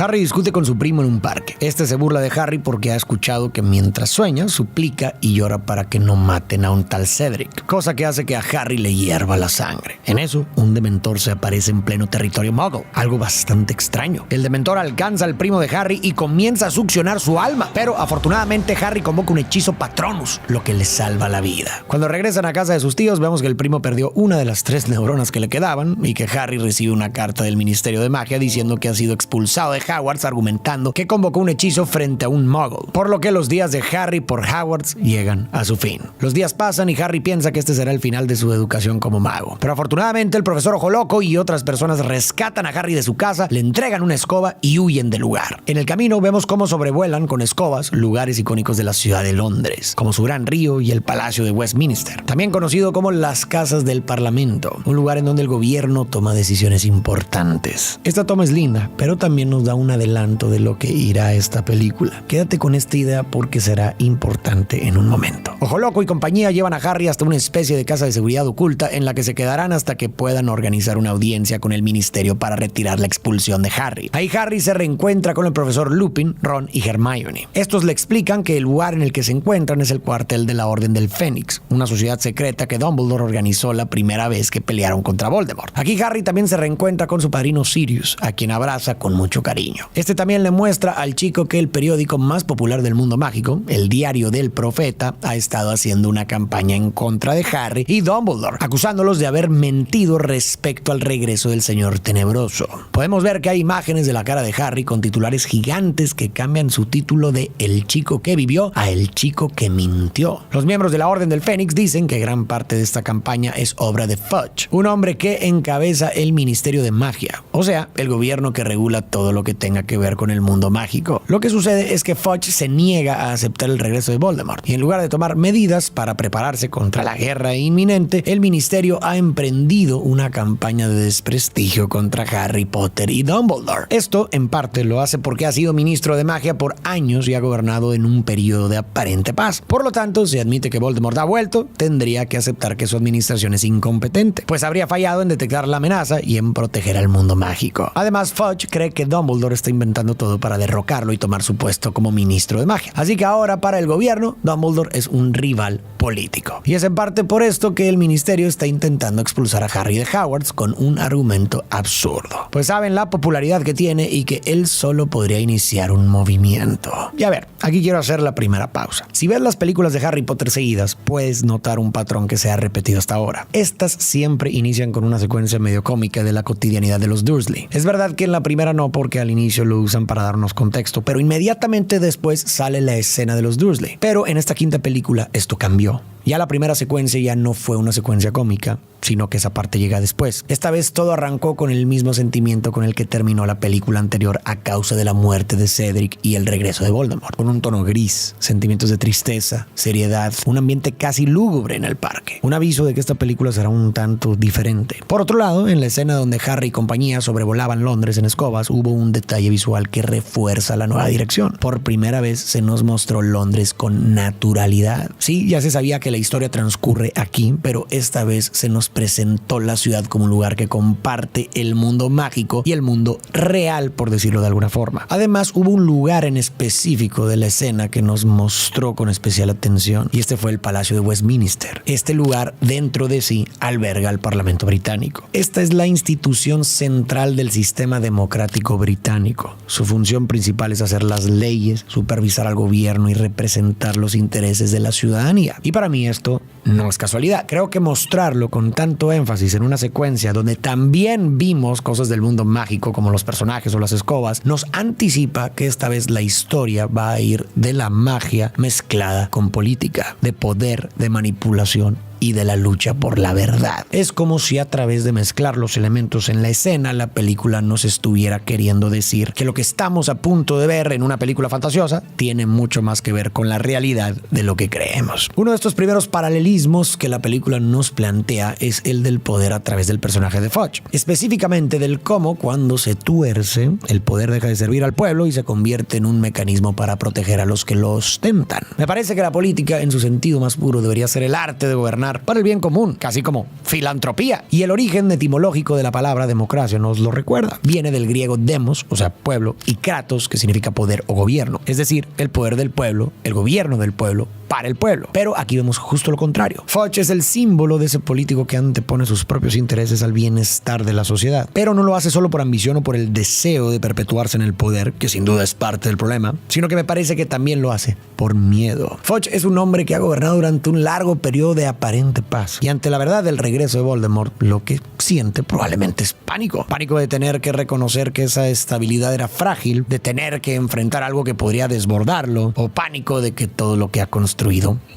Harry discute con su primo en un parque. Este se burla de Harry porque ha escuchado que mientras sueña, suplica y llora para que no maten a un tal Cedric, cosa que hace que a Harry le hierva la sangre. En eso, un dementor se aparece en pleno territorio Muggle, algo bastante extraño. El dementor alcanza al primo de Harry y comienza a succionar su alma, pero afortunadamente Harry convoca un hechizo Patronus, lo que le salva la vida. Cuando regresan a casa de sus tíos, vemos que el primo perdió una de las 3 neuronas que le quedaban y que Harry recibe una carta del Ministerio de Magia diciendo que ha sido expulsado de Hogwarts, argumentando que convocó un hechizo frente a un Muggle, por lo que los días de Harry por Hogwarts llegan a su fin. Los días pasan y Harry piensa que este será el final de su educación como mago, pero afortunadamente el profesor Ojo Loco y otras personas rescatan a Harry de su casa, le entregan una escoba y huyen del lugar. En el camino vemos cómo sobrevuelan con escobas lugares icónicos de la ciudad de Londres, como su Gran Río y el Palacio de Westminster, también conocido como las Casas del Parlamento, un lugar en donde el gobierno toma decisiones importantes. Esta toma es linda, pero también nos da un adelanto de lo que irá esta película. Quédate con esta idea porque será importante en un momento. Ojo Loco y compañía llevan a Harry hasta una especie de casa de seguridad oculta en la que se quedarán hasta que puedan organizar una audiencia con el ministerio para retirar la expulsión de Harry. Ahí Harry se reencuentra con el profesor Lupin, Ron y Hermione. Estos le explican que el lugar en el que se encuentran es el cuartel de la Orden del Fénix, una sociedad secreta que Dumbledore organizó la primera vez que pelearon contra Voldemort. Aquí Harry también se reencuentra con su padrino Sirius, a quien abraza con mucho cariño. Este también le muestra al chico que el periódico más popular del mundo mágico, el Diario del Profeta, ha estado haciendo una campaña en contra de Harry y Dumbledore, acusándolos de haber mentido respecto al regreso del Señor Tenebroso. Podemos ver que hay imágenes de la cara de Harry con titulares gigantes que cambian su título de El chico que vivió a El chico que mintió. Los miembros de la Orden del Fénix dicen que gran parte de esta campaña es obra de Fudge, un hombre que encabeza el Ministerio de Magia, o sea, el gobierno que regula todo lo que tenga que ver con el mundo mágico. Lo que sucede es que Fudge se niega a aceptar el regreso de Voldemort, y en lugar de tomar medidas para prepararse contra la guerra inminente, el ministerio ha emprendido una campaña de desprestigio contra Harry Potter y Dumbledore. Esto, en parte, lo hace porque ha sido ministro de magia por años y ha gobernado en un periodo de aparente paz. Por lo tanto, si admite que Voldemort ha vuelto, tendría que aceptar que su administración es incompetente, pues habría fallado en detectar la amenaza y en proteger al mundo mágico. Además, Fudge cree que Dumbledore está inventando todo para derrocarlo y tomar su puesto como ministro de magia. Así que ahora, para el gobierno, Dumbledore es un rival político. Y es en parte por esto que el ministerio está intentando expulsar a Harry de Hogwarts con un argumento absurdo, pues saben la popularidad que tiene y que él solo podría iniciar un movimiento. Y a ver, aquí quiero hacer la primera pausa. Si ves las películas de Harry Potter seguidas, puedes notar un patrón que se ha repetido hasta ahora. Estas siempre inician con una secuencia medio cómica de la cotidianidad de los Dursley. Es verdad que en la primera no, porque al inicio lo usan para darnos contexto, pero inmediatamente después sale la escena de los Dursley. Pero en esta quinta película esto cambió. Ya la primera secuencia ya no fue una secuencia cómica, sino que esa parte llega después. Esta vez todo arrancó con el mismo sentimiento con el que terminó la película anterior a causa de la muerte de Cedric y el regreso de Voldemort, con un tono gris, sentimientos de tristeza, seriedad, un ambiente casi lúgubre en el parque. Un aviso de que esta película será un tanto diferente. Por otro lado, en la escena donde Harry y compañía sobrevolaban Londres en escobas, hubo un detalle visual que refuerza la nueva dirección. Por primera vez se nos mostró Londres con naturalidad. Sí, ya se sabía que la historia transcurre aquí, pero esta vez se nos presentó la ciudad como un lugar que comparte el mundo mágico y el mundo real, por decirlo de alguna forma. Además, hubo un lugar en específico de la escena que nos mostró con especial atención, y este fue el Palacio de Westminster. Este lugar, dentro de sí, alberga al Parlamento británico. Esta es la institución central del sistema democrático británico. Su función principal es hacer las leyes, supervisar al gobierno y representar los intereses de la ciudadanía. Y para mí esto no es casualidad. Creo que mostrarlo con tanto énfasis en una secuencia donde también vimos cosas del mundo mágico como los personajes o las escobas, nos anticipa que esta vez la historia va a ir de la magia mezclada con política, de poder, de manipulación y de la lucha por la verdad. Es como si a través de mezclar los elementos en la escena, la película nos estuviera queriendo decir que lo que estamos a punto de ver en una película fantasiosa tiene mucho más que ver con la realidad de lo que creemos. Uno de estos primeros paralelismos que la película nos plantea es el del poder a través del personaje de Fudge, específicamente del cómo cuando se tuerce, el poder deja de servir al pueblo y se convierte en un mecanismo para proteger a los que lo ostentan. Me parece que la política en su sentido más puro debería ser el arte de gobernar funcionar para el bien común, casi como filantropía. Y el origen etimológico de la palabra democracia nos lo recuerda. Viene del griego demos, o sea, pueblo, y kratos, que significa poder o gobierno. Es decir, el poder del pueblo, el gobierno del pueblo, para el pueblo. Pero aquí vemos justo lo contrario. Foch es el símbolo de ese político que antepone sus propios intereses al bienestar de la sociedad. Pero no lo hace solo por ambición o por el deseo de perpetuarse en el poder, que sin duda es parte del problema, sino que me parece que también lo hace por miedo. Foch es un hombre que ha gobernado durante un largo periodo de aparente paz. Y ante la verdad del regreso de Voldemort, lo que siente probablemente es pánico. Pánico de tener que reconocer que esa estabilidad era frágil, de tener que enfrentar algo que podría desbordarlo, o pánico de que todo lo que ha construido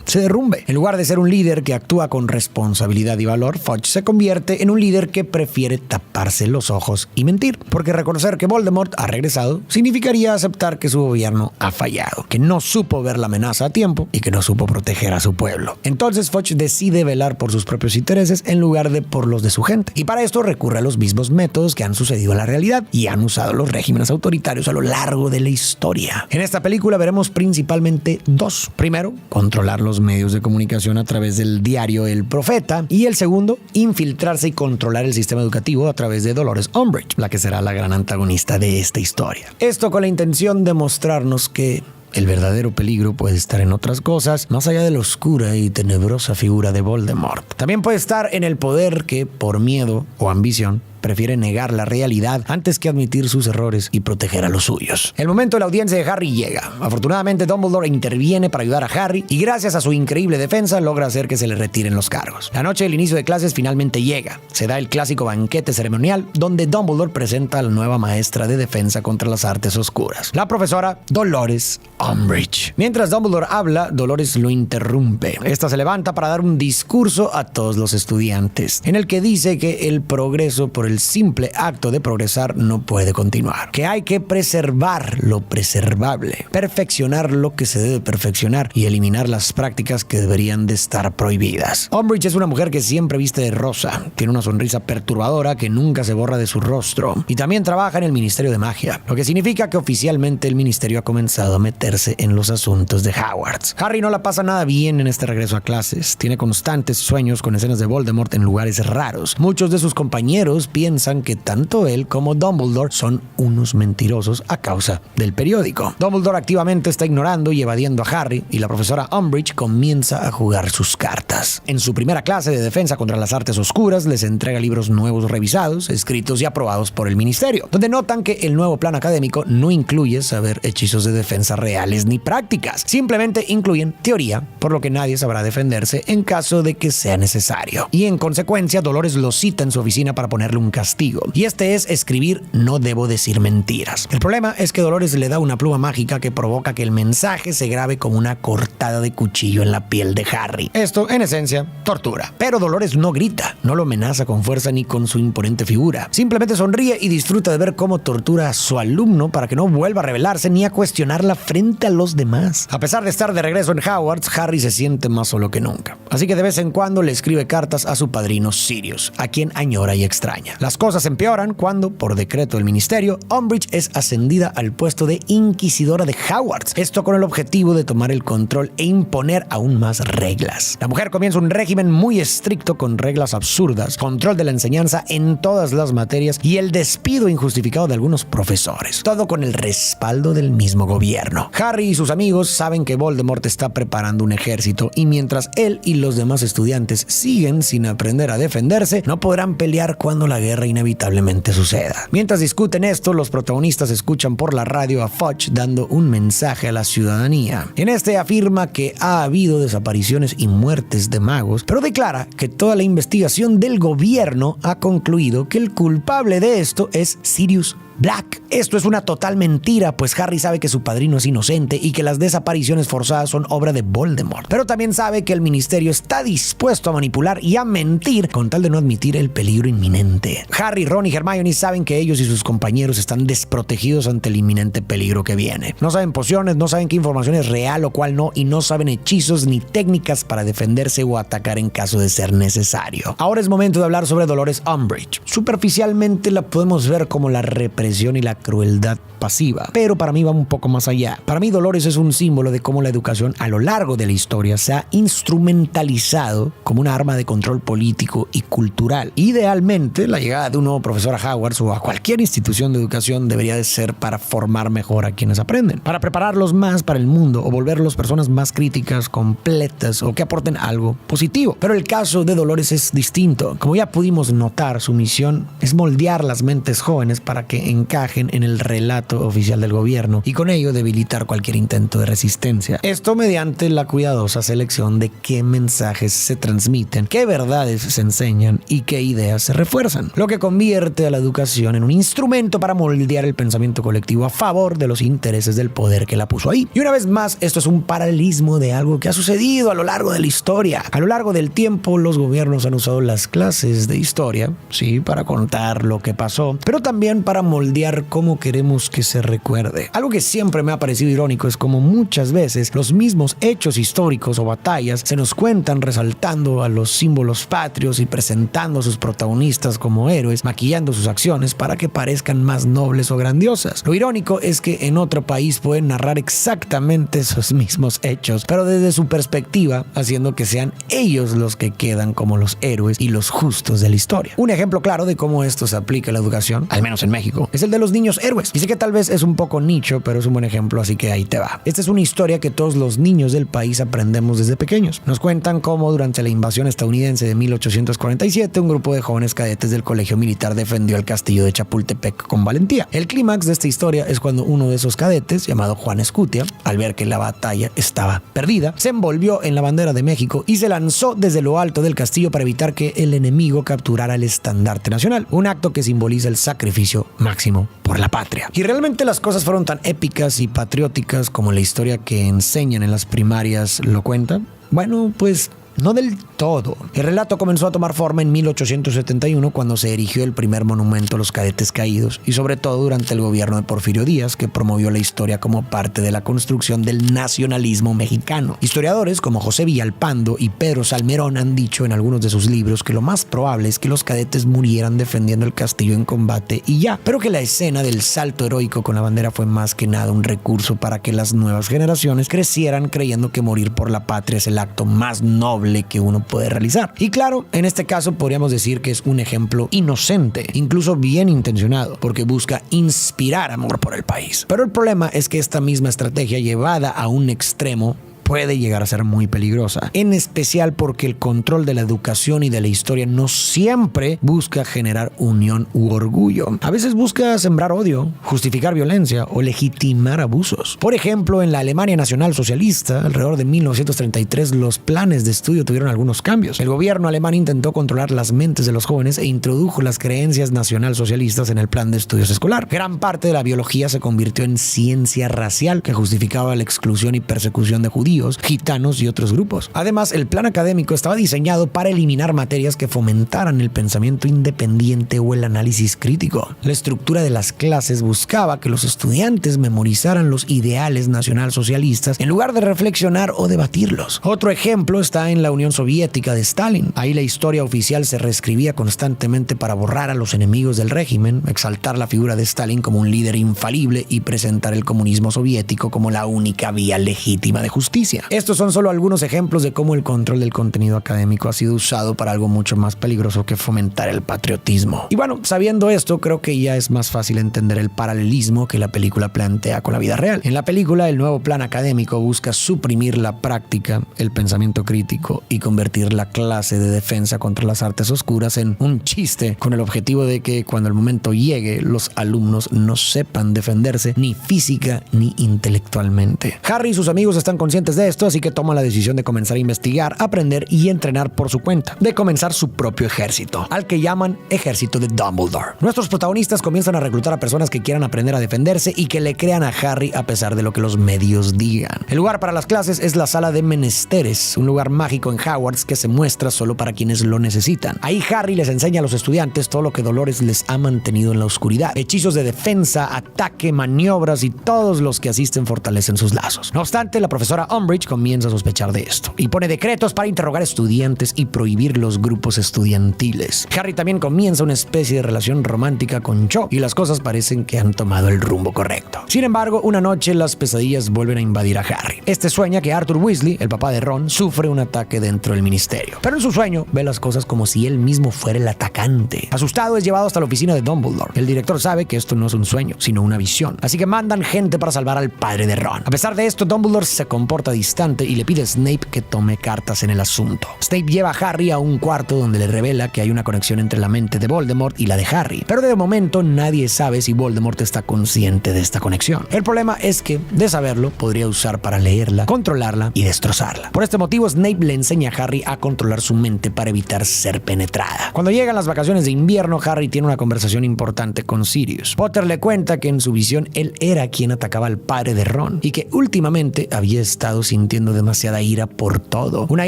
se derrumbe. En lugar de ser un líder que actúa con responsabilidad y valor, Foch se convierte en un líder que prefiere taparse los ojos y mentir. Porque reconocer que Voldemort ha regresado significaría aceptar que su gobierno ha fallado, que no supo ver la amenaza a tiempo y que no supo proteger a su pueblo. Entonces Foch decide velar por sus propios intereses en lugar de por los de su gente. Y para esto recurre a los mismos métodos que han sucedido en la realidad y han usado los regímenes autoritarios a lo largo de la historia. En esta película veremos principalmente dos. Primero, controlar los medios de comunicación a través del diario El Profeta, y el segundo, infiltrarse y controlar el sistema educativo a través de Dolores Umbridge, la que será la gran antagonista de esta historia. Esto con la intención de mostrarnos que el verdadero peligro puede estar en otras cosas, más allá de la oscura y tenebrosa figura de Voldemort. También puede estar en el poder que, por miedo o ambición, prefiere negar la realidad antes que admitir sus errores y proteger a los suyos. El momento de la audiencia de Harry llega. Afortunadamente, Dumbledore interviene para ayudar a Harry y gracias a su increíble defensa logra hacer que se le retiren los cargos. La noche del inicio de clases finalmente llega. Se da el clásico banquete ceremonial donde Dumbledore presenta a la nueva maestra de defensa contra las artes oscuras, la profesora Dolores Umbridge. Mientras Dumbledore habla, Dolores lo interrumpe. Esta se levanta para dar un discurso a todos los estudiantes, en el que dice que el progreso por el simple acto de progresar no puede continuar, que hay que preservar lo preservable, perfeccionar lo que se debe perfeccionar y eliminar las prácticas que deberían de estar prohibidas. Umbridge es una mujer que siempre viste de rosa, tiene una sonrisa perturbadora que nunca se borra de su rostro y también trabaja en el Ministerio de Magia, lo que significa que oficialmente el ministerio ha comenzado a meterse en los asuntos de Hogwarts. Harry no la pasa nada bien en este regreso a clases, tiene constantes sueños con escenas de Voldemort en lugares raros. Muchos de sus compañeros piensan que tanto él como Dumbledore son unos mentirosos a causa del periódico. Dumbledore activamente está ignorando y evadiendo a Harry y la profesora Umbridge comienza a jugar sus cartas. En su primera clase de defensa contra las artes oscuras les entrega libros nuevos revisados, escritos y aprobados por el ministerio, donde notan que el nuevo plan académico no incluye saber hechizos de defensa reales ni prácticas, simplemente incluyen teoría, por lo que nadie sabrá defenderse en caso de que sea necesario. Y en consecuencia, Dolores lo cita en su oficina para ponerle un castigo, y este es escribir "no debo decir mentiras". El problema es que Dolores le da una pluma mágica que provoca que el mensaje se grabe como una cortada de cuchillo en la piel de Harry. Esto, en esencia, tortura. Pero Dolores no grita, no lo amenaza con fuerza ni con su imponente figura. Simplemente sonríe y disfruta de ver cómo tortura a su alumno para que no vuelva a rebelarse ni a cuestionarla frente a los demás. A pesar de estar de regreso en Hogwarts, Harry se siente más solo que nunca. Así que de vez en cuando le escribe cartas a su padrino Sirius, a quien añora y extraña. Las cosas empeoran cuando, por decreto del ministerio, Umbridge es ascendida al puesto de inquisidora de Hogwarts. Esto con el objetivo de tomar el control e imponer aún más reglas. La mujer comienza un régimen muy estricto con reglas absurdas, control de la enseñanza en todas las materias y el despido injustificado de algunos profesores. Todo con el respaldo del mismo gobierno. Harry y sus amigos saben que Voldemort está preparando un ejército y mientras él y los demás estudiantes siguen sin aprender a defenderse, no podrán pelear cuando la guerra inevitablemente suceda. Mientras discuten esto, los protagonistas escuchan por la radio a Foch dando un mensaje a la ciudadanía. En este afirma que ha habido desapariciones y muertes de magos, pero declara que toda la investigación del gobierno ha concluido que el culpable de esto es Sirius Black. Esto es una total mentira, pues Harry sabe que su padrino es inocente y que las desapariciones forzadas son obra de Voldemort. Pero también sabe que el ministerio está dispuesto a manipular y a mentir con tal de no admitir el peligro inminente. Harry, Ron y Hermione saben que ellos y sus compañeros están desprotegidos ante el inminente peligro que viene. No saben pociones, no saben qué información es real o cuál no, y no saben hechizos ni técnicas para defenderse o atacar en caso de ser necesario. Ahora es momento de hablar sobre Dolores Umbridge. Superficialmente la podemos ver como la representante represión y la crueldad pasiva. Pero para mí va un poco más allá. Para mí Dolores es un símbolo de cómo la educación a lo largo de la historia se ha instrumentalizado como una arma de control político y cultural. Idealmente, la llegada de un nuevo profesor a Hogwarts o a cualquier institución de educación debería de ser para formar mejor a quienes aprenden, para prepararlos más para el mundo o volverlos personas más críticas, completas o que aporten algo positivo. Pero el caso de Dolores es distinto. Como ya pudimos notar, su misión es moldear las mentes jóvenes para que encajen en el relato oficial del gobierno y con ello debilitar cualquier intento de resistencia. Esto mediante la cuidadosa selección de qué mensajes se transmiten, qué verdades se enseñan y qué ideas se refuerzan, lo que convierte a la educación en un instrumento para moldear el pensamiento colectivo a favor de los intereses del poder que la puso ahí. Y una vez más, esto es un paralelismo de algo que ha sucedido a lo largo de la historia. A lo largo del tiempo, los gobiernos han usado las clases de historia, sí, para contar lo que pasó, pero también para moldear cómo queremos que se recuerde. Algo que siempre me ha parecido irónico es como muchas veces los mismos hechos históricos o batallas se nos cuentan resaltando a los símbolos patrios y presentando a sus protagonistas como héroes, maquillando sus acciones para que parezcan más nobles o grandiosas. Lo irónico es que en otro país pueden narrar exactamente esos mismos hechos, pero desde su perspectiva, haciendo que sean ellos los que quedan como los héroes y los justos de la historia. Un ejemplo claro de cómo esto se aplica a la educación, al menos en México, es el de los niños héroes. Y sé que tal vez es un poco nicho, pero es un buen ejemplo, así que ahí te va. Esta es una historia que todos los niños del país aprendemos desde pequeños. Nos cuentan cómo durante la invasión estadounidense de 1847, un grupo de jóvenes cadetes del colegio militar defendió el castillo de Chapultepec con valentía. El clímax de esta historia es cuando uno de esos cadetes, llamado Juan Escutia, al ver que la batalla estaba perdida, se envolvió en la bandera de México y se lanzó desde lo alto del castillo para evitar que el enemigo capturara el estandarte nacional, un acto que simboliza el sacrificio máximo por la patria. Y realmente las cosas fueron tan épicas y patrióticas como la historia que enseñan en las primarias lo cuenta. Bueno, pues no del todo. El relato comenzó a tomar forma en 1871 cuando se erigió el primer monumento a los cadetes caídos y sobre todo durante el gobierno de Porfirio Díaz, que promovió la historia como parte de la construcción del nacionalismo mexicano. Historiadores como José Villalpando y Pedro Salmerón han dicho en algunos de sus libros que lo más probable es que los cadetes murieran defendiendo el castillo en combate y ya, pero que la escena del salto heroico con la bandera fue más que nada un recurso para que las nuevas generaciones crecieran creyendo que morir por la patria es el acto más noble que uno puede realizar. Y claro, en este caso podríamos decir que es un ejemplo inocente, incluso bien intencionado, porque busca inspirar amor por el país. Pero el problema es que esta misma estrategia llevada a un extremo puede llegar a ser muy peligrosa, en especial porque el control de la educación y de la historia no siempre busca generar unión u orgullo. A veces busca sembrar odio, justificar violencia o legitimar abusos. Por ejemplo, en la Alemania Nacional Socialista, alrededor de 1933, los planes de estudio tuvieron algunos cambios. El gobierno alemán intentó controlar las mentes de los jóvenes e introdujo las creencias nacionalsocialistas en el plan de estudios escolar. Gran parte de la biología se convirtió en ciencia racial que justificaba la exclusión y persecución de judíos, gitanos y otros grupos. Además, el plan académico estaba diseñado para eliminar materias que fomentaran el pensamiento independiente o el análisis crítico. La estructura de las clases buscaba que los estudiantes memorizaran los ideales nacionalsocialistas en lugar de reflexionar o debatirlos. Otro ejemplo está en la Unión Soviética de Stalin. Ahí la historia oficial se reescribía constantemente para borrar a los enemigos del régimen, exaltar la figura de Stalin como un líder infalible y presentar el comunismo soviético como la única vía legítima de justicia. Estos son solo algunos ejemplos de cómo el control del contenido académico ha sido usado para algo mucho más peligroso que fomentar el patriotismo. Y bueno, sabiendo esto, creo que ya es más fácil entender el paralelismo que la película plantea con la vida real. En la película, el nuevo plan académico busca suprimir la práctica, el pensamiento crítico y convertir la clase de defensa contra las artes oscuras en un chiste, con el objetivo de que cuando el momento llegue, los alumnos no sepan defenderse ni física ni intelectualmente. Harry y sus amigos están conscientes de esto, así que toma la decisión de comenzar a investigar, aprender y entrenar por su cuenta, de comenzar su propio ejército, al que llaman Ejército de Dumbledore. Nuestros protagonistas comienzan a reclutar a personas que quieran aprender a defenderse y que le crean a Harry a pesar de lo que los medios digan. El lugar para las clases es la sala de menesteres, un lugar mágico en Hogwarts que se muestra solo para quienes lo necesitan. Ahí Harry les enseña a los estudiantes todo lo que Dolores les ha mantenido en la oscuridad: hechizos de defensa, ataque, maniobras, y todos los que asisten fortalecen sus lazos. No obstante, la profesora Umbridge comienza a sospechar de esto y pone decretos para interrogar estudiantes y prohibir los grupos estudiantiles. Harry también comienza una especie de relación romántica con Cho y las cosas parecen que han tomado el rumbo correcto. Sin embargo, una noche las pesadillas vuelven a invadir a Harry. Este sueña que Arthur Weasley, el papá de Ron, sufre un ataque dentro del ministerio. Pero en su sueño ve las cosas como si él mismo fuera el atacante. Asustado es llevado hasta la oficina de Dumbledore. El director sabe que esto no es un sueño, sino una visión. Así que mandan gente para salvar al padre de Ron. A pesar de esto, Dumbledore se comporta distante y le pide a Snape que tome cartas en el asunto. Snape lleva a Harry a un cuarto donde le revela que hay una conexión entre la mente de Voldemort y la de Harry. Pero de momento nadie sabe si Voldemort está consciente de esta conexión. El problema es que, de saberlo, podría usar para leerla, controlarla y destrozarla. Por este motivo, Snape le enseña a Harry a controlar su mente para evitar ser penetrada. Cuando llegan las vacaciones de invierno, Harry tiene una conversación importante con Sirius. Potter le cuenta que en su visión él era quien atacaba al padre de Ron y que últimamente había estado sintiendo demasiada ira por todo. Una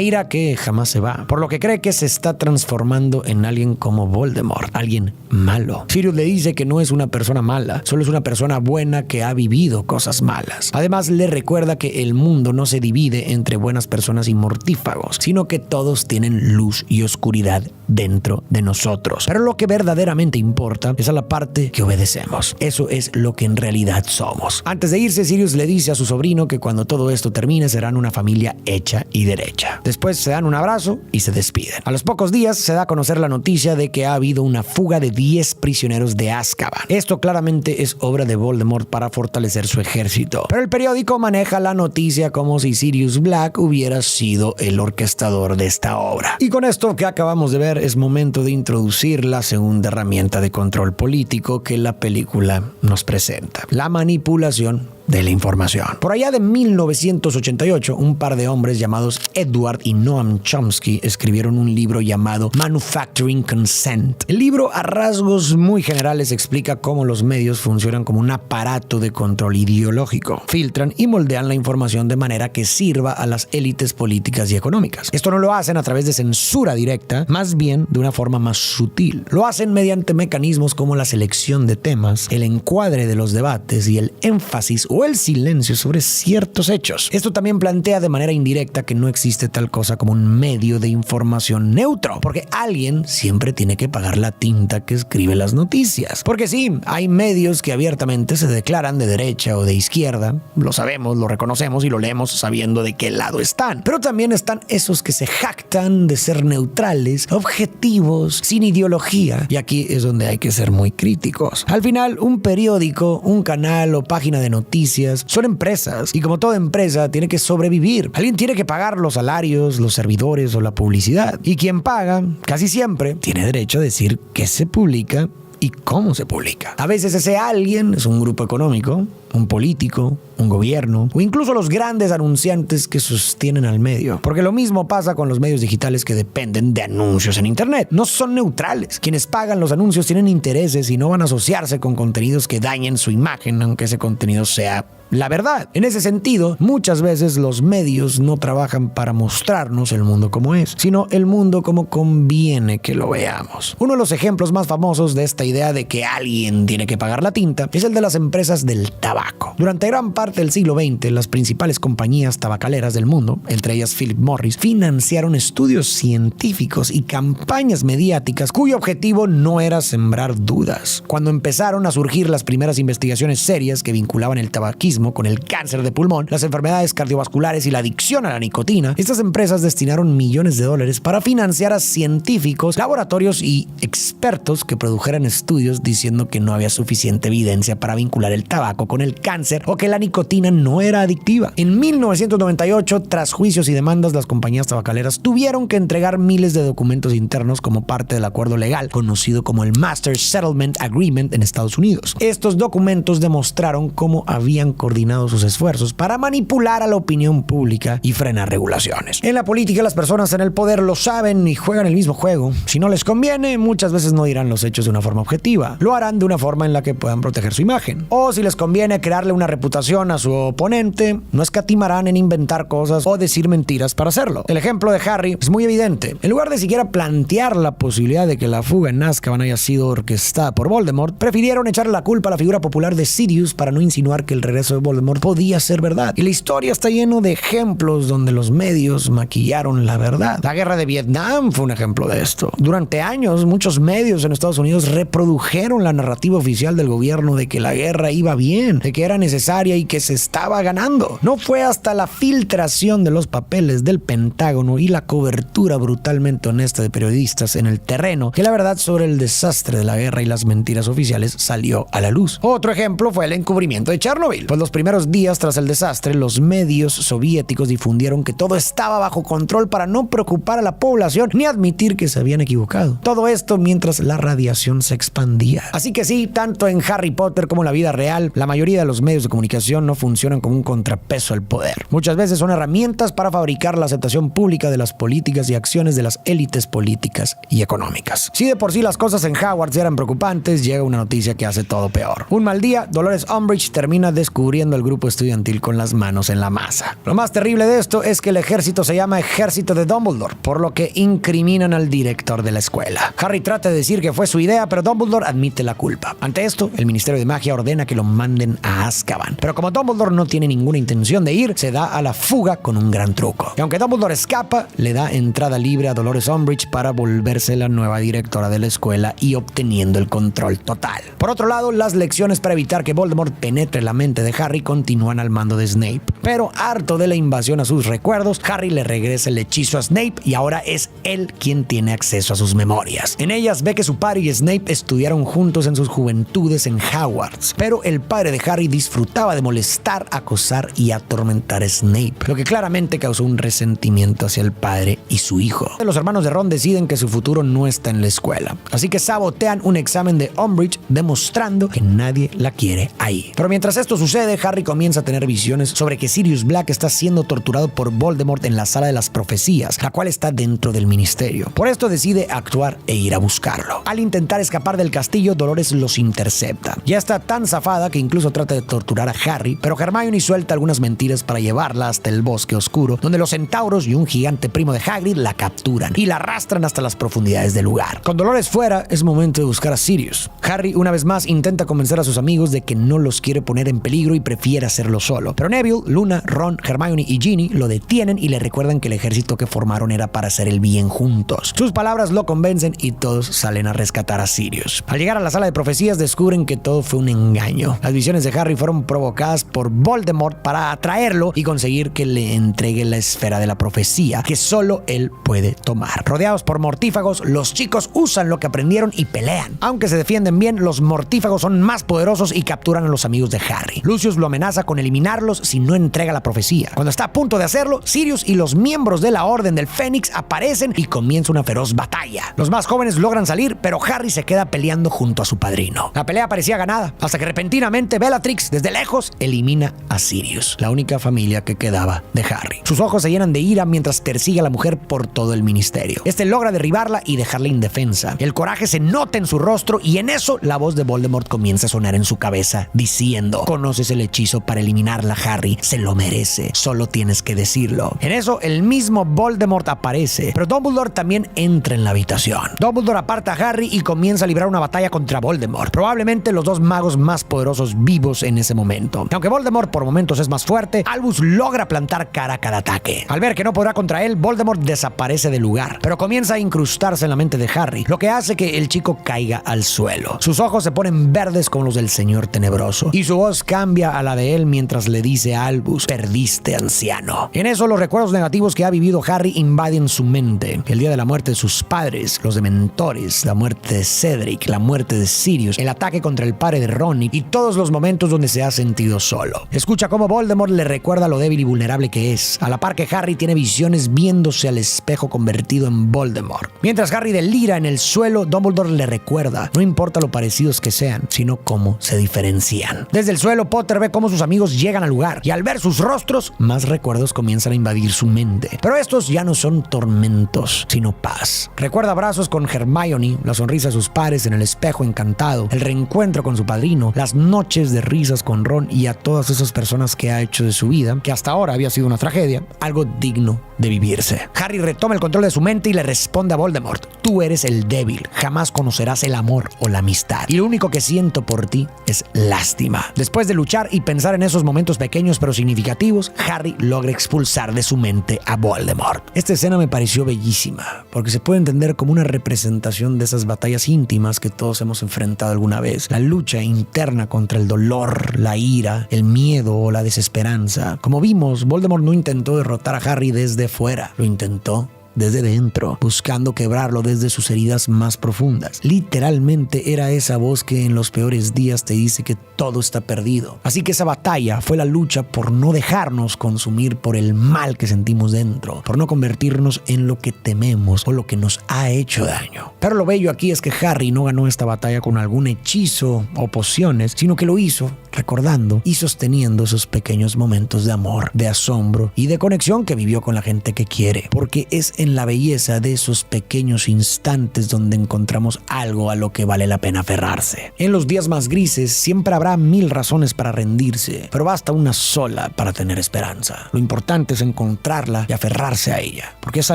ira que jamás se va, por lo que cree que se está transformando en alguien como Voldemort, alguien malo. Sirius le dice que no es una persona mala, solo es una persona buena que ha vivido cosas malas. Además, le recuerda que el mundo no se divide entre buenas personas y mortífagos, sino que todos tienen luz y oscuridad dentro de nosotros. Pero lo que verdaderamente importa es a la parte que obedecemos. Eso es lo que en realidad somos. Antes de irse, Sirius le dice a su sobrino que cuando todo esto termine serán una familia hecha y derecha. Después se dan un abrazo y se despiden. A los pocos días se da a conocer la noticia de que ha habido una fuga de 10 prisioneros de Azkaban. Esto claramente es obra de Voldemort para fortalecer su ejército. Pero el periódico maneja la noticia como si Sirius Black hubiera sido el orquestador de esta obra. Y con esto que acabamos de ver, es momento de introducir la segunda herramienta de control político que la película nos presenta: la manipulación de la información. Por allá de 1988, un par de hombres llamados Edward y Noam Chomsky escribieron un libro llamado Manufacturing Consent. El libro, a rasgos muy generales, explica cómo los medios funcionan como un aparato de control ideológico. Filtran y moldean la información de manera que sirva a las élites políticas y económicas. Esto no lo hacen a través de censura directa, más bien de una forma más sutil. Lo hacen mediante mecanismos como la selección de temas, el encuadre de los debates y el énfasis o el silencio sobre ciertos hechos. Esto también plantea de manera indirecta que no existe tal cosa como un medio de información neutro, porque alguien siempre tiene que pagar la tinta que escribe las noticias. Porque sí, hay medios que abiertamente se declaran de derecha o de izquierda, lo sabemos, lo reconocemos y lo leemos sabiendo de qué lado están. Pero también están esos que se jactan de ser neutrales, objetivos, sin ideología, y aquí es donde hay que ser muy críticos. Al final, un periódico, un canal o página de noticias son empresas, y como toda empresa tiene que sobrevivir. Alguien tiene que pagar los salarios, los servidores o la publicidad, y quien paga casi siempre tiene derecho a decir qué se publica y cómo se publica. A veces ese alguien es un grupo económico, un político, un gobierno o incluso los grandes anunciantes que sostienen al medio. Porque lo mismo pasa con los medios digitales que dependen de anuncios en internet. No son neutrales. Quienes pagan los anuncios tienen intereses y no van a asociarse con contenidos que dañen su imagen, aunque ese contenido sea la verdad. En ese sentido, muchas veces los medios no trabajan para mostrarnos el mundo como es, sino el mundo como conviene que lo veamos. Uno de los ejemplos más famosos de esta idea de que alguien tiene que pagar la tinta es el de las empresas del tabaco. Durante gran parte del siglo XX, las principales compañías tabacaleras del mundo, entre ellas Philip Morris, financiaron estudios científicos y campañas mediáticas cuyo objetivo no era sembrar dudas. Cuando empezaron a surgir las primeras investigaciones serias que vinculaban el tabaquismo con el cáncer de pulmón, las enfermedades cardiovasculares y la adicción a la nicotina, estas empresas destinaron millones de dólares para financiar a científicos, laboratorios y expertos que produjeran estudios diciendo que no había suficiente evidencia para vincular el tabaco con el cáncer o que la nicotina no era adictiva. En 1998, tras juicios y demandas, las compañías tabacaleras tuvieron que entregar miles de documentos internos como parte del acuerdo legal conocido como el Master Settlement Agreement en Estados Unidos. Estos documentos demostraron cómo habían coordinado sus esfuerzos para manipular a la opinión pública y frenar regulaciones. En la política, las personas en el poder lo saben y juegan el mismo juego. Si no les conviene, muchas veces no dirán los hechos de una forma objetiva. Lo harán de una forma en la que puedan proteger su imagen. O si les conviene, planea crearle una reputación a su oponente, no escatimarán en inventar cosas o decir mentiras para hacerlo. El ejemplo de Harry es muy evidente. En lugar de siquiera plantear la posibilidad de que la fuga en Azkaban haya sido orquestada por Voldemort, prefirieron echarle la culpa a la figura popular de Sirius para no insinuar que el regreso de Voldemort podía ser verdad. Y la historia está lleno de ejemplos donde los medios maquillaron la verdad. La guerra de Vietnam fue un ejemplo de esto. Durante años, muchos medios en Estados Unidos reprodujeron la narrativa oficial del gobierno de que la guerra iba bien, de que era necesaria y que se estaba ganando. No fue hasta la filtración de los papeles del Pentágono y la cobertura brutalmente honesta de periodistas en el terreno que la verdad sobre el desastre de la guerra y las mentiras oficiales salió a la luz. Otro ejemplo fue el encubrimiento de Chernobyl. Pues los primeros días tras el desastre, los medios soviéticos difundieron que todo estaba bajo control para no preocupar a la población ni admitir que se habían equivocado. Todo esto mientras la radiación se expandía. Así que sí, tanto en Harry Potter como en la vida real, la mayoría de los medios de comunicación no funcionan como un contrapeso al poder. Muchas veces son herramientas para fabricar la aceptación pública de las políticas y acciones de las élites políticas y económicas. Si de por sí las cosas en Hogwarts eran preocupantes, llega una noticia que hace todo peor. Un mal día, Dolores Umbridge termina descubriendo al grupo estudiantil con las manos en la masa. Lo más terrible de esto es que el ejército se llama Ejército de Dumbledore, por lo que incriminan al director de la escuela. Harry trata de decir que fue su idea, pero Dumbledore admite la culpa. Ante esto, el Ministerio de Magia ordena que lo manden a Azkaban. Pero como Dumbledore no tiene ninguna intención de ir, se da a la fuga con un gran truco. Y aunque Dumbledore escapa, le da entrada libre a Dolores Umbridge para volverse la nueva directora de la escuela y obteniendo el control total. Por otro lado, las lecciones para evitar que Voldemort penetre la mente de Harry continúan al mando de Snape. Pero harto de la invasión a sus recuerdos, Harry le regresa el hechizo a Snape y ahora es él quien tiene acceso a sus memorias. En ellas ve que su padre y Snape estudiaron juntos en sus juventudes en Hogwarts, pero el padre de Harry disfrutaba de molestar, acosar y atormentar a Snape, lo que claramente causó un resentimiento hacia el padre y su hijo. Los hermanos de Ron deciden que su futuro no está en la escuela, así que sabotean un examen de Umbridge demostrando que nadie la quiere ahí. Pero mientras esto sucede, Harry comienza a tener visiones sobre que Sirius Black está siendo torturado por Voldemort en la sala de las profecías, la cual está dentro del ministerio. Por esto decide actuar e ir a buscarlo. Al intentar escapar del castillo, Dolores los intercepta. Ya está tan zafada que incluso trata de torturar a Harry, pero Hermione suelta algunas mentiras para llevarla hasta el bosque oscuro, donde los centauros y un gigante primo de Hagrid la capturan y la arrastran hasta las profundidades del lugar. Con Dolores fuera, es momento de buscar a Sirius. Harry una vez más intenta convencer a sus amigos de que no los quiere poner en peligro y prefiere hacerlo solo. Pero Neville, Luna, Ron, Hermione y Ginny lo detienen y le recuerdan que el ejército que formaron era para hacer el bien juntos. Sus palabras lo convencen y todos salen a rescatar a Sirius. Al llegar a la sala de profecías descubren que todo fue un engaño. Las visiones de Harry fueron provocadas por Voldemort para atraerlo y conseguir que le entregue la esfera de la profecía que solo él puede tomar. Rodeados por mortífagos, los chicos usan lo que aprendieron y pelean. Aunque se defienden bien, los mortífagos son más poderosos y capturan a los amigos de Harry. Lucius lo amenaza con eliminarlos si no entrega la profecía. Cuando está a punto de hacerlo, Sirius y los miembros de la Orden del Fénix aparecen y comienza una feroz batalla. Los más jóvenes logran salir, pero Harry se queda peleando junto a su padrino. La pelea parecía ganada, hasta que repentinamente Bellatrix, desde lejos, elimina a Sirius, la única familia que quedaba de Harry. Sus ojos se llenan de ira mientras persigue a la mujer por todo el ministerio. Este logra derribarla y dejarla indefensa. El coraje se nota en su rostro y en eso la voz de Voldemort comienza a sonar en su cabeza, diciendo: ¿conoces el hechizo para eliminarla, Harry? Se lo merece, solo tienes que decirlo. En eso, el mismo Voldemort aparece, pero Dumbledore también entra en la habitación. Dumbledore aparta a Harry y comienza a librar una batalla contra Voldemort, probablemente los dos magos más poderosos vivos en ese momento. Aunque Voldemort por momentos es más fuerte, Albus logra plantar cara a cada ataque. Al ver que no podrá contra él, Voldemort desaparece del lugar, pero comienza a incrustarse en la mente de Harry, lo que hace que el chico caiga al suelo. Sus ojos se ponen verdes como los del Señor Tenebroso, y su voz cambia a la de él mientras le dice a Albus: perdiste, anciano. En eso, los recuerdos negativos que ha vivido Harry invaden su mente. El día de la muerte de sus padres, los dementores, la muerte de Cedric, la muerte de Sirius, el ataque contra el padre de Ron y todos los momentos donde se ha sentido solo. Escucha cómo Voldemort le recuerda lo débil y vulnerable que es, a la par que Harry tiene visiones viéndose al espejo convertido en Voldemort. Mientras Harry delira en el suelo, Dumbledore le recuerda: no importa lo parecidos que sean, sino cómo se diferencian. Desde el suelo, Potter ve cómo sus amigos llegan al lugar, y al ver ver sus rostros, más recuerdos comienzan a invadir su mente. Pero estos ya no son tormentos, sino paz. Recuerda abrazos con Hermione, la sonrisa de sus padres en el espejo encantado, el reencuentro con su padrino, las noches de risas con Ron y a todas esas personas que ha hecho de su vida, que hasta ahora había sido una tragedia, algo digno de vivirse. Harry retoma el control de su mente y le responde a Voldemort: tú eres el débil, jamás conocerás el amor o la amistad, y lo único que siento por ti es lástima. Después de luchar y pensar en esos momentos pequeños pero significativos, Harry logra expulsar de su mente a Voldemort. Esta escena me pareció bellísima, porque se puede entender como una representación de esas batallas íntimas que todos hemos enfrentado alguna vez. La lucha interna contra el dolor, la ira, el miedo o la desesperanza. Como vimos, Voldemort no intentó derrotar a Harry desde fuera, lo intentó desde dentro, buscando quebrarlo desde sus heridas más profundas. Literalmente era esa voz que en los peores días te dice que todo está perdido. Así que esa batalla fue la lucha por no dejarnos consumir por el mal que sentimos dentro, por no convertirnos en lo que tememos o lo que nos ha hecho daño. Pero lo bello aquí es que Harry no ganó esta batalla con algún hechizo o pociones, sino que lo hizo recordando y sosteniendo esos pequeños momentos de amor, de asombro y de conexión que vivió con la gente que quiere, porque es en la belleza de esos pequeños instantes donde encontramos algo a lo que vale la pena aferrarse. En los días más grises siempre habrá 1000 razones para rendirse, pero basta una sola para tener esperanza. Lo importante es encontrarla y aferrarse a ella, porque esa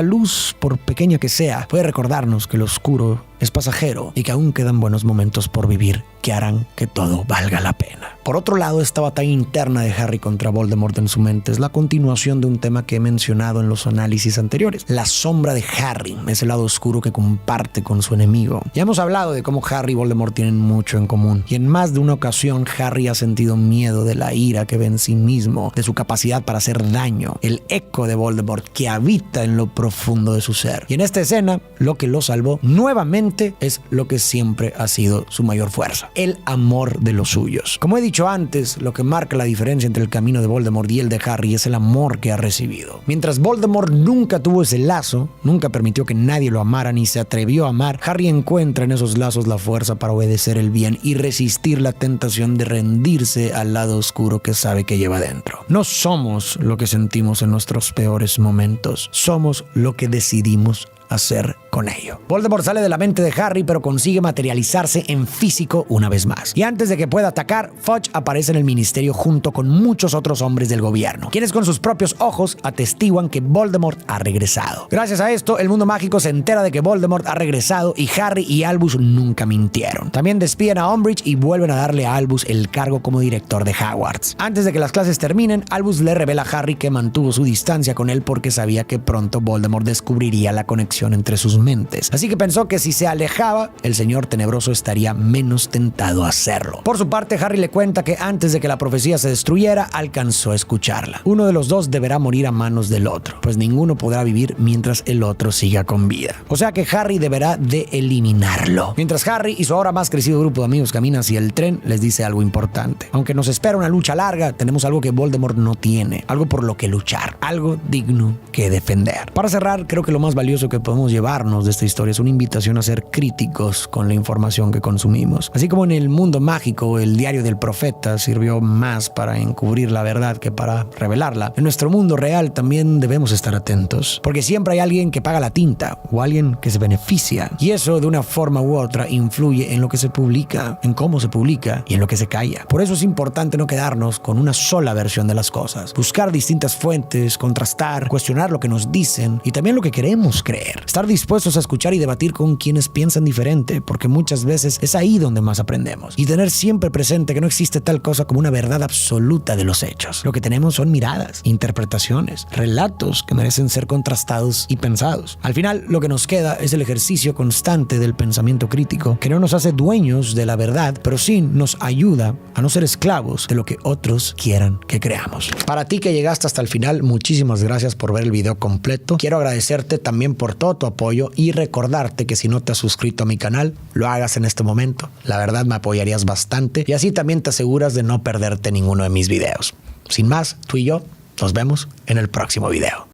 luz, por pequeña que sea, puede recordarnos que lo oscuro es pasajero y que aún quedan buenos momentos por vivir que harán que todo valga la pena. Por otro lado, esta batalla interna de Harry contra Voldemort en su mente es la continuación de un tema que he mencionado en los análisis anteriores. La sombra de Harry es el lado oscuro que comparte con su enemigo. Ya hemos hablado de cómo Harry y Voldemort tienen mucho en común, y en más de una ocasión Harry ha sentido miedo de la ira que ve en sí mismo, de su capacidad para hacer daño, el eco de Voldemort que habita en lo profundo de su ser. Y en esta escena, lo que lo salvó nuevamente es lo que siempre ha sido su mayor fuerza: el amor de los suyos. Como he dicho antes, lo que marca la diferencia entre el camino de Voldemort y el de Harry es el amor que ha recibido. Mientras Voldemort nunca tuvo ese lazo, nunca permitió que nadie lo amara ni se atrevió a amar, Harry encuentra en esos lazos la fuerza para obedecer el bien y resistir la tentación de rendirse al lado oscuro que sabe que lleva dentro. No somos lo que sentimos en nuestros peores momentos, somos lo que decidimos hacer con ello. Voldemort sale de la mente de Harry, pero consigue materializarse en físico una vez más. Y antes de que pueda atacar, Fudge aparece en el ministerio junto con muchos otros hombres del gobierno, quienes con sus propios ojos atestiguan que Voldemort ha regresado. Gracias a esto, el mundo mágico se entera de que Voldemort ha regresado y Harry y Albus nunca mintieron. También despiden a Umbridge y vuelven a darle a Albus el cargo como director de Hogwarts. Antes de que las clases terminen, Albus le revela a Harry que mantuvo su distancia con él porque sabía que pronto Voldemort descubriría la conexión entre sus mentes. Así que pensó que si se alejaba, el señor tenebroso estaría menos tentado a hacerlo. Por su parte, Harry le cuenta que antes de que la profecía se destruyera, alcanzó a escucharla. Uno de los dos deberá morir a manos del otro, pues ninguno podrá vivir mientras el otro siga con vida. O sea que Harry deberá de eliminarlo. Mientras Harry y su ahora más crecido grupo de amigos caminan hacia el tren, les dice algo importante. Aunque nos espera una lucha larga, tenemos algo que Voldemort no tiene, algo por lo que luchar, algo digno que defender. Para cerrar, creo que lo más valioso que podemos llevarnos de esta historia es una invitación a ser críticos con la información que consumimos. Así como en el mundo mágico el diario del profeta sirvió más para encubrir la verdad que para revelarla, en nuestro mundo real también debemos estar atentos, porque siempre hay alguien que paga la tinta o alguien que se beneficia, y eso de una forma u otra influye en lo que se publica, en cómo se publica y en lo que se calla. Por eso es importante no quedarnos con una sola versión de las cosas, buscar distintas fuentes, contrastar, cuestionar lo que nos dicen y también lo que queremos creer. Estar dispuestos a escuchar y debatir con quienes piensan diferente, porque muchas veces es ahí donde más aprendemos. Y tener siempre presente que no existe tal cosa como una verdad absoluta de los hechos. Lo que tenemos son miradas, interpretaciones, relatos que merecen ser contrastados y pensados. Al final, lo que nos queda es el ejercicio constante del pensamiento crítico, que no nos hace dueños de la verdad, pero sí nos ayuda a no ser esclavos de lo que otros quieran que creamos. Para ti que llegaste hasta el final, muchísimas gracias por ver el video completo. Quiero agradecerte también por todo tu apoyo y recordarte que si no te has suscrito a mi canal, lo hagas en este momento. La verdad me apoyarías bastante y así también te aseguras de no perderte ninguno de mis videos. Sin más, tú y yo nos vemos en el próximo video.